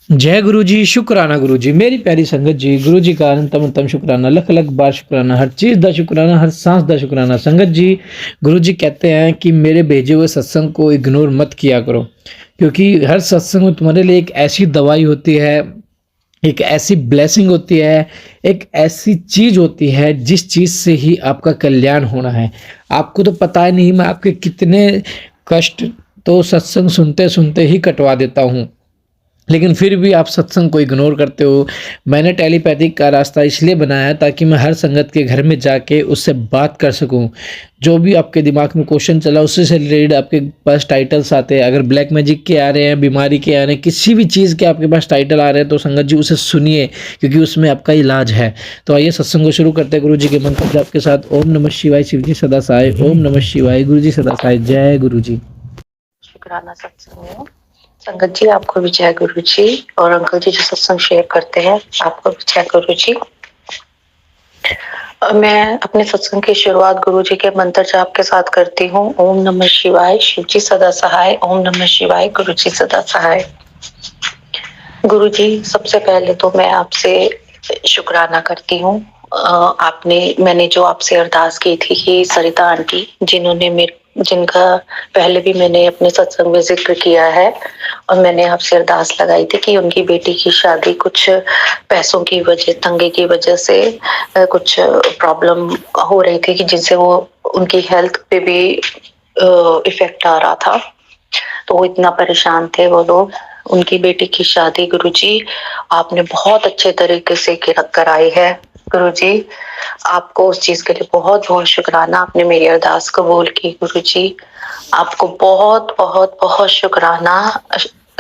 जय गुरु जी, शुकराना गुरु जी, मेरी प्यारी संगत जी, गुरु जी का अनंतम अनंतम शुकराना, लख लख बार शुकराना, हर चीज़ दा शुकराना, हर सांस दा शुकराना। संगत जी, गुरु जी कहते हैं कि मेरे भेजे हुए सत्संग को इग्नोर मत किया करो, क्योंकि हर सत्संग में तुम्हारे लिए एक ऐसी दवाई होती है, एक ऐसी ब्लेसिंग होती है, एक ऐसी चीज़ होती है जिस चीज़ से ही आपका कल्याण होना है। आपको तो पता ही नहीं मैं आपके कितने कष्ट तो सत्संग सुनते-सुनते ही कटवा देता हूँ। लेकिन फिर भी आप सत्संग को इग्नोर करते हो। मैंने टेलीपैथिक का रास्ता इसलिए बनाया है ताकि मैं हर संगत के घर में जाके उससे बात कर सकूँ। जो भी आपके दिमाग में क्वेश्चन चला उससे से रिलेटेड आपके पास टाइटल्स आते हैं। अगर ब्लैक मैजिक के आ रहे हैं, बीमारी के आ रहे हैं, किसी भी चीज़ के आपके पास टाइटल आ रहे हैं तो संगत जी उसे सुनिए, क्योंकि उसमें आपका इलाज है। तो आइए सत्संग को शुरू करते हैं गुरु जी के मंत्र जाप के साथ। ओम नमः शिवाय, शिव जी सदा सहाय। ओम नमः शिवाय, गुरु जी सदा सहाय। जय गुरु जी। शुक्राना सत्संग में संगत जी आपको भी जय गुरु जी, और अंकल जी जो सत्संग शेयर करते हैं आपको भी जय गुरु जी। मैं अपने सत्संग की शुरुआत गुरु जी के मंत्र जाप के साथ करती हूँ। ओम नमः शिवाय, शिव जी सदा सहाय। ओम नमः शिवाय, गुरु जी सदा सहाय। गुरु जी, सबसे पहले तो मैं आपसे शुक्राना करती हूँ। मैंने जो आपसे अरदास की थी कि सरिता आंटी जिनका पहले भी मैंने अपने सत्संग में जिक्र किया है, और मैंने आपसे अरदास लगाई थी कि उनकी बेटी की शादी कुछ पैसों की वजह, तंगे की वजह से कुछ प्रॉब्लम हो रही थी कि जिनसे वो उनकी हेल्थ पे भी इफेक्ट आ रहा था। तो वो इतना परेशान थे वो लोग। उनकी बेटी की शादी गुरुजी आपने बहुत अच्छे तरीके से कराई है। गुरुजी आपको उस चीज के लिए बहुत बहुत शुक्राना, आपने मेरी अरदास कबूल की। गुरुजी आपको बहुत बहुत बहुत शुक्राना।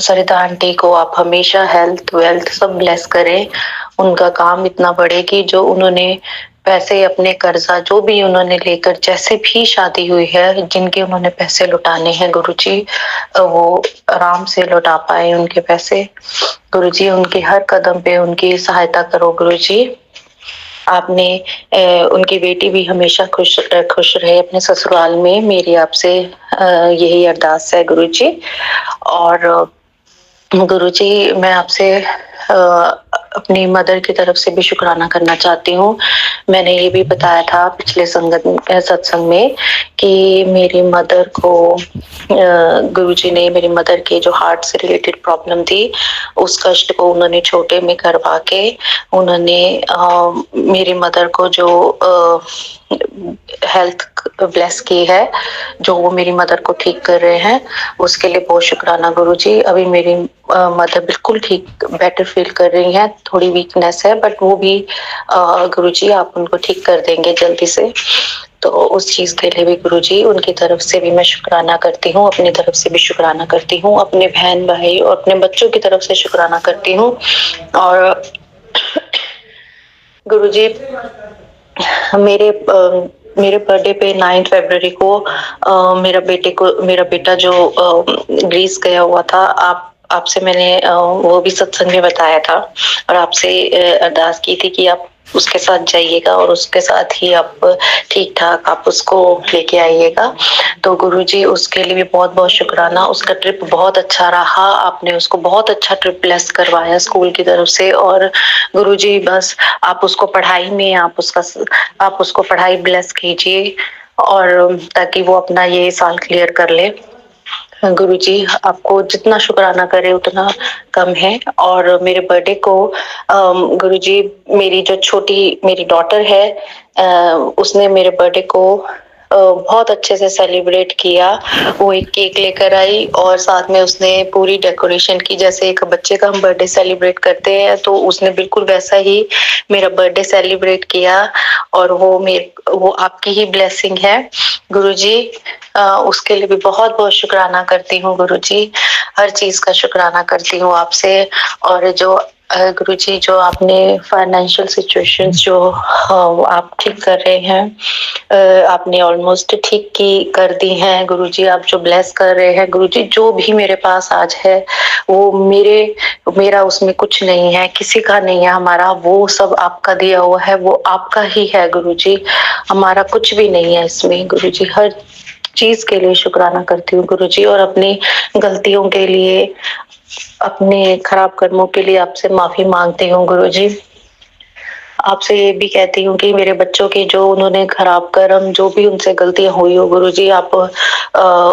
सरिता आंटी को आप हमेशा हेल्थ वेल्थ सब ब्लेस करें, उनका काम इतना बढ़े कि जो उन्होंने पैसे अपने कर्जा जो भी उन्होंने लेकर जैसे भी शादी हुई है, जिनके उन्होंने पैसे लुटाने हैं गुरुजी, वो आराम से लौटा पाए उनके पैसे। गुरुजी उनके हर कदम पे उनकी सहायता करो गुरुजी। आपने उनकी बेटी भी हमेशा खुश खुश रहे अपने ससुराल में, मेरी आपसे यही अरदास है गुरुजी। और गुरुजी मैं आपसे अपनी मदर की तरफ से भी शुक्राना करना चाहती हूँ। मैंने ये भी बताया था पिछले सत्संग में कि मेरी मदर को गुरुजी ने मेरी मदर के जो हार्ट से रिलेटेड प्रॉब्लम थी, उस कष्ट को उन्होंने छोटे में करवा के उन्होंने मेरी मदर को जो हेल्थ ब्लेस की है, जो वो मेरी मदर को ठीक कर रहे हैं, उसके लिए बहुत शुक्राना गुरुजी। अभी मेरी मदर बिल्कुल ठीक बेटर फील कर रही हैं, थोड़ी वीकनेस है बट वो भी गुरुजी आप उनको ठीक कर देंगे जल्दी से। तो उस चीज के लिए भी गुरुजी उनकी तरफ से भी मैं शुक्राना करती हूँ, अपनी तरफ से भी शुक्राना करती हूँ, अपने बहन भाई और अपने बच्चों की तरफ से शुक्राना करती हूँ। और गुरुजी मेरे मेरे बर्थडे पे 9 फरवरी को मेरा बेटा जो ग्रीस गया हुआ था, आपसे मैंने वो भी सत्संग में बताया था और आपसे अरदास की थी कि आप उसके साथ जाइएगा और उसके साथ ही आप ठीक ठाक आप उसको लेके आइएगा। तो गुरुजी उसके लिए भी बहुत बहुत शुक्राना। उसका ट्रिप बहुत अच्छा रहा, आपने उसको बहुत अच्छा ट्रिप ब्लेस करवाया स्कूल की तरफ से। और गुरुजी बस आप उसको पढ़ाई में आप उसको पढ़ाई ब्लेस कीजिए, और ताकि वो अपना ये साल क्लियर कर ले। गुरुजी आपको जितना शुक्राना करे उतना कम है। और मेरे बर्थडे को गुरुजी मेरी जो छोटी मेरी डॉटर है, उसने मेरे बर्थडे को बहुत अच्छे से सेलिब्रेट किया। वो एक केक लेकर आई और साथ में उसने पूरी डेकोरेशन की, जैसे एक बच्चे का हम बर्थडे सेलिब्रेट करते हैं, तो उसने बिल्कुल वैसा ही मेरा बर्थडे सेलिब्रेट किया। और वो आपकी ही ब्लेसिंग है गुरुजी। उसके लिए भी बहुत बहुत शुक्राना करती हूँ गुरुजी, हर चीज का शुक्राना करती हूँ आपसे। और जो गुरुजी जो आपने फाइनेंशियल सिचुएशंस जो आप ठीक कर रहे हैं, आपने ऑलमोस्ट ठीक की कर दी हैं गुरुजी। आप जो ब्लेस कर रहे हैं गुरुजी, जो भी मेरे पास आज है वो मेरा उसमें कुछ नहीं है, किसी का नहीं है, हमारा वो सब आपका दिया हुआ है, वो आपका ही है गुरुजी। हमारा कुछ भी नहीं है इसमें गुरुजी। हर चीज के लिए शुक्राना करती हूँ गुरुजी, और अपनी गलतियों के लिए, अपने खराब कर्मों के लिए आपसे माफी मांगती हूँ गुरुजी। आपसे ये भी कहती हूँ कि मेरे बच्चों के जो उन्होंने खराब कर्म, जो भी उनसे गलतियां हुई हो गुरुजी, आप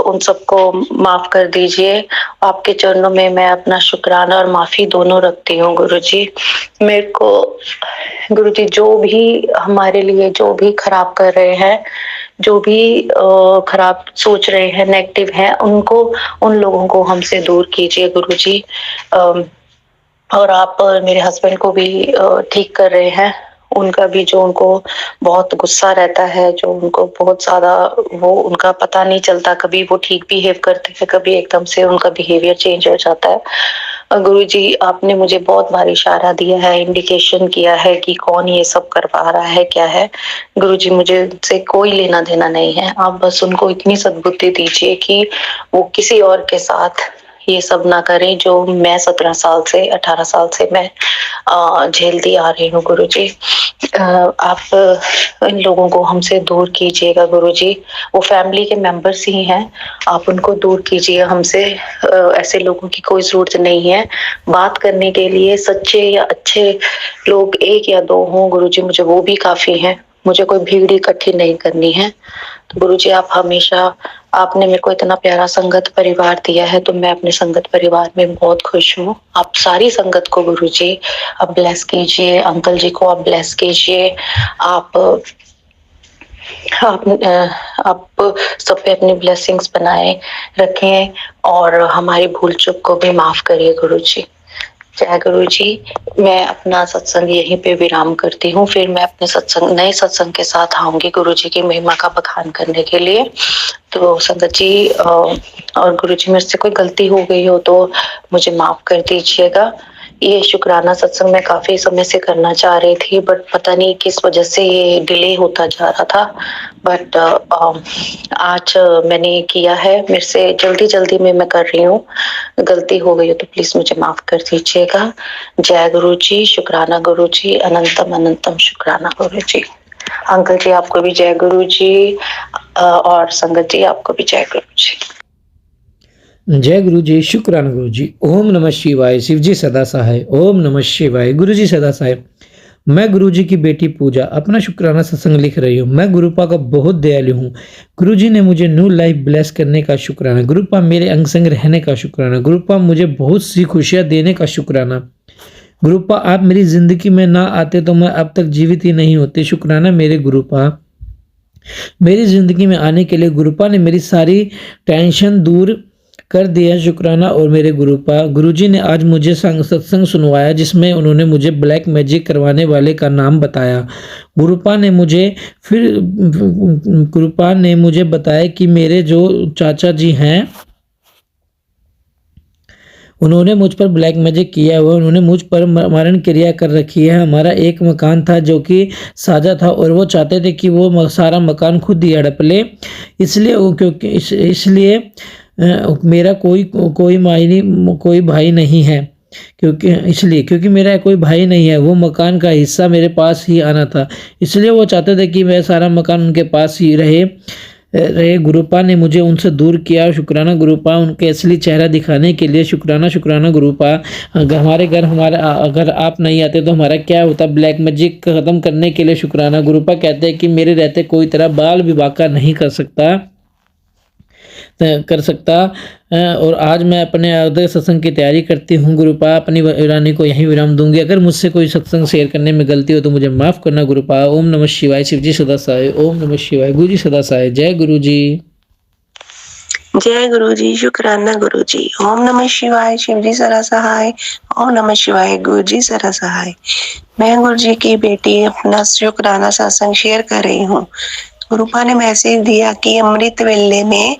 उन सबको माफ कर दीजिए। आपके चरणों में मैं अपना शुक्राना और माफी दोनों रखती हूँ गुरुजी। मेरे को गुरुजी जो भी हमारे लिए जो भी खराब कर रहे हैं, जो भी खराब सोच रहे हैं, नेगेटिव है, उनको, उन लोगों को हमसे दूर कीजिए गुरुजी। और आप मेरे हस्बैंड को भी ठीक कर रहे हैं। उनका भी जो, उनको बहुत गुस्सा रहता है, जो उनको बहुत ज्यादा, वो उनका पता नहीं चलता, कभी वो ठीक बिहेव करते हैं, कभी एकदम से उनका बिहेवियर चेंज हो जाता है। गुरुजी, आपने मुझे बहुत बार इशारा दिया है, इंडिकेशन किया है कि कौन ये सब करवा रहा है, क्या है। गुरुजी, मुझे उनसे कोई लेना देना नहीं है। आप बस उनको इतनी सद्बुद्धि दीजिए कि वो किसी और के साथ ये सब ना करें जो मैं 17 साल से, 18 साल से मैं झेलती आ रही हूँ गुरुजी। आप इन लोगों को हमसे दूर कीजिएगा गुरुजी। वो फैमिली के मेंबर्स ही हैं, आप उनको दूर कीजिए हमसे। ऐसे लोगों की कोई जरूरत नहीं है। बात करने के लिए सच्चे या अच्छे लोग एक या दो हों गुरुजी, मुझे वो भी काफी हैं। मुझे कोई भीड़ इकट्ठी नहीं करनी है। तो गुरुजी, आप हमेशा, आपने मेरे को इतना प्यारा संगत परिवार दिया है, तो मैं अपने संगत परिवार में बहुत खुश हूँ। आप सारी संगत को गुरुजी आप ब्लेस कीजिए, अंकल जी को आप ब्लेस कीजिए। आप आप सब पे अपनी ब्लेसिंग्स बनाए रखें, और हमारी भूल चूक को भी माफ करिए गुरुजी। जय गुरु जी। मैं अपना सत्संग यहीं पे विराम करती हूँ, फिर मैं अपने सत्संग, नए सत्संग के साथ आऊंगी गुरु जी की महिमा का बखान करने के लिए। तो संगत जी, और गुरु जी, मेरे से कोई गलती हो गई हो तो मुझे माफ कर दीजिएगा। ये शुक्राना सत्संग मैं काफी समय से करना चाह रही थी, बट पता नहीं किस वजह से ये डिले होता जा रहा था। बट आज मैंने किया है, मेरे से जल्दी जल्दी में मैं कर रही हूँ। गलती हो गई हो तो प्लीज मुझे माफ कर दीजिएगा। जय गुरु जी, शुक्राना गुरु जी, अनंतम अनंतम शुक्राना गुरु जी। अंकल जी, आपको भी जय गुरु जी, और संगत जी आपको भी जय गुरु जी। जय गुरु जी, शुक्राना गुरु जी। ओम नमः शिवाय। शिव जी सदा सहाय। ओम नमः शिवाय। गुरु जी सदा सहाय। मैं गुरु जी की बेटी पूजा अपना शुक्राना सत्संग लिख रही हूँ। मैं गुरुपा का बहुत दयालु हूँ। गुरु जी ने मुझे न्यू लाइफ ब्लेस करने का शुक्राना। गुरुपा मेरे अंग संग रहने का शुक्राना। गुरुपा मुझे बहुत सी खुशियाँ देने का शुक्राना। गुरुपा आप मेरी जिंदगी में ना आते तो मैं अब तक जीवित ही नहीं होती। शुक्राना मेरे गुरुपा। मेरी जिंदगी में आने के लिए गुरुपा ने मेरी सारी टेंशन दूर कर दिया। शुक्राना और मेरे गुरुपा। गुरुजी ने आज मुझे सत्संग सुनवाया जिसमें उन्होंने मुझे ब्लैक मैजिक करवाने वाले का नाम बताया। गुरुपा ने मुझे बताया कि मेरे जो चाचा जी हैं उन्होंने मुझ पर ब्लैक मैजिक किया हुआ, उन्होंने मुझ पर मारण क्रिया कर रखी है। हमारा एक मकान था जो कि साझा था और वो चाहते थे कि वो सारा मकान खुद ही हड़प ले, इसलिए मेरा कोई भाई नहीं है, क्योंकि मेरा कोई भाई नहीं है। वो मकान का हिस्सा मेरे पास ही आना था, इसलिए वो चाहते थे कि मैं सारा मकान उनके पास ही रहे। गुरुपा ने मुझे उनसे दूर किया। शुक्राना गुरुपा, उनके असली चेहरा दिखाने के लिए शुक्राना गुरुपा। अगर आप नहीं आते तो हमारा क्या होता। ब्लैक मैजिक खत्म करने के लिए शुक्राना। गुरुपा कहते हैं कि मेरे रहते कोई तरह बाल विवाह का नहीं कर सकता। और आज मैं अपने अगले सत्संग की तैयारी करती हूँ। गुरुपा, अपनी वाणी को यहीं विराम दूंगी। अगर मुझसे कोई सत्संग शेयर करने में गलती हो तो मुझे माफ करना गुरुपा। ओम नमः शिवाय। शिव जी सदा सहाय। ओम नमः शिवाय। गुरु जी सदा सहाय। जय गुरु जी। जय गुरु जी, शुक्राना गुरु जी। ओम नमः शिवाय। शिव जी सदा सहाय। ओम नमः शिवाय। गुरु जी सदा सहाय। मैं गुरु जी की बेटी अपना शुक्राना सत्संग शेयर कर रही हूँ। गुरुपा ने मैसेज दिया कि अमृत वेले में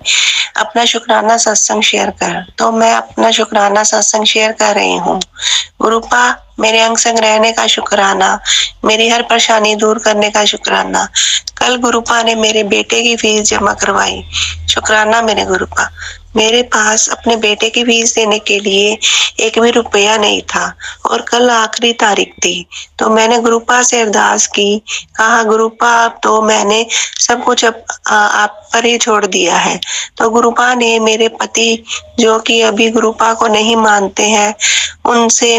अपना शुक्राना सत्संग शेयर कर, तो मैं अपना शुक्राना सत्संग शेयर कर रही हूँ। गुरुपा, मेरे अंग संग रहने का शुक्राना, मेरी हर परेशानी दूर करने का शुक्राना। कल गुरुपा ने मेरे बेटे की फीस जमा करवाई। शुक्राना मेरे गुरुपा। मेरे पास अपने बेटे की फीस देने के लिए एक भी रुपया नहीं था और कल आखिरी तारीख थी। तो मैंने गुरुपा से अरदास की, कहा गुरुपा अब तो मैंने सब कुछ आप पर ही छोड़ दिया है। तो गुरुपा ने मेरे पति जो कि अभी गुरुपा को नहीं मानते हैं, उनसे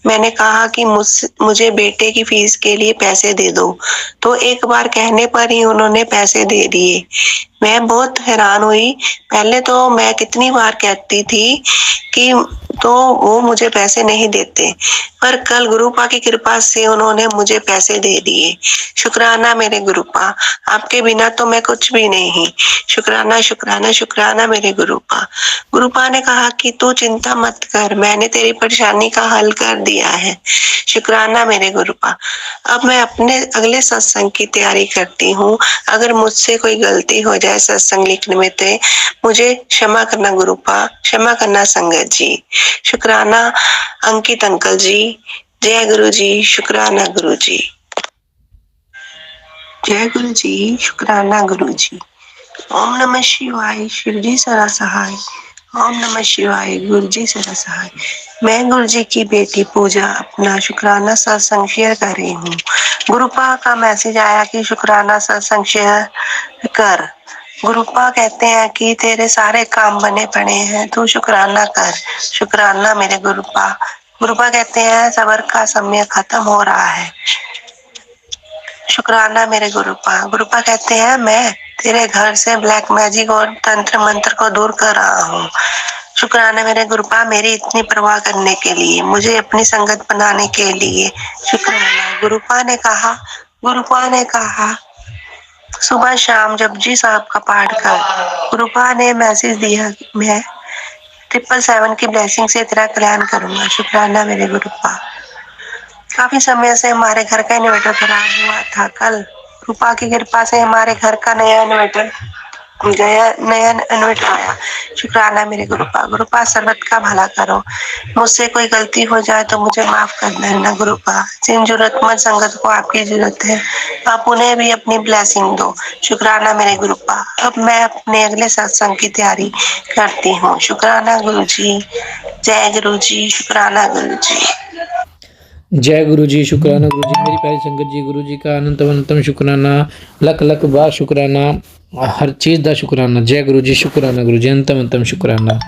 मैंने कहा कि मुझे बेटे की फीस के लिए पैसे दे दो। तो एक बार कहने पर ही उन्होंने पैसे दे दिए। मैं बहुत हैरान हुई। पहले तो मैं कितनी बार कहती थी कि तो वो मुझे पैसे नहीं देते, पर कल गुरुपा की कृपा से उन्होंने मुझे पैसे दे दिए। शुक्राना मेरे गुरुपा, आपके बिना तो मैं कुछ भी नहीं। शुक्राना शुक्राना शुक्राना मेरे गुरुपा। गुरुपा ने कहा कि तू चिंता मत कर, मैंने तेरी परेशानी का हल कर दिया है। शुक्राना मेरे गुरुपा। अब मैं अपने अगले सत्संग की तैयारी करती हूँ। अगर मुझसे कोई गलती हो जाए सत्संग लिखने में तो मुझे क्षमा करना गुरुपा, क्षमा करना संगत जी। शुक्राना अंकित अंकल जी। जय गुरु जी। शुक्राना गुरु जी। जय गुरु जी। शुक्राना गुरु जी। ओम नमः शिवाय। शिव जी सदा सहाय। ओम नमः शिवाय। गुरु जी सदा सहाय। मैं गुरु जी की बेटी पूजा अपना शुक्राना सत्संग शेयर कर रही हूँ। गुरुपा का मैसेज आया कि शुक्राना सत्संग शेयर कर। गुरुपा कहते हैं कि तेरे सारे काम बने पड़े हैं, तू शुक्राना कर। शुक्राना मेरे गुरुपा। गुरुपा कहते हैं सबर का समय खत्म हो रहा है। शुक्राना मेरे गुरुपा। गुरुपा कहते हैं मैं तेरे घर से ब्लैक मैजिक और तंत्र मंत्र को दूर कर रहा हूँ। शुक्राना मेरे गुरुपा, मेरी इतनी परवाह करने के लिए, मुझे अपनी संगत बनाने के लिए। शुक्राना। गुरुपा ने कहा सुबह शाम जपजी साहब का पाठ कर। गुरुपा ने मैसेज दिया मैं 777 की ब्लेसिंग से तेरा कल्याण करूंगा। शुक्राना मेरे गुरुपा। काफी समय से हमारे घर का इन्वर्टर खराब हुआ था। कल रूपा की कृपा से हमारे घर का नया इन्वर्टर आया। शुक्राना मेरे गुरुपा। गुरुपा सर्वत का भला करो। मुझसे कोई गलती हो जाए तो मुझे माफ कर देना गुरुपा। जिन जरूरतमंद संगत को आपकी जरूरत है आप उन्हें भी अपनी ब्लेसिंग दो। शुक्राना मेरे गुरुपा। अब मैं अपने अगले सत्संग की तैयारी करती हूँ। शुक्राना गुरु जी। जय गुरु जी। शुक्राना गुरु जी। जय गुरु जी। शुक्राना गुरु जी। मेरी प्यारी संगत जी, गुरु जी का अनंतम अनंतम शुक्राना, लख लख बार शुक्राना, हर चीज़ का शुक्राना। जय गुरु जी। शुक्राना गुरु जी। अनंतम अनंतम शुक्राना।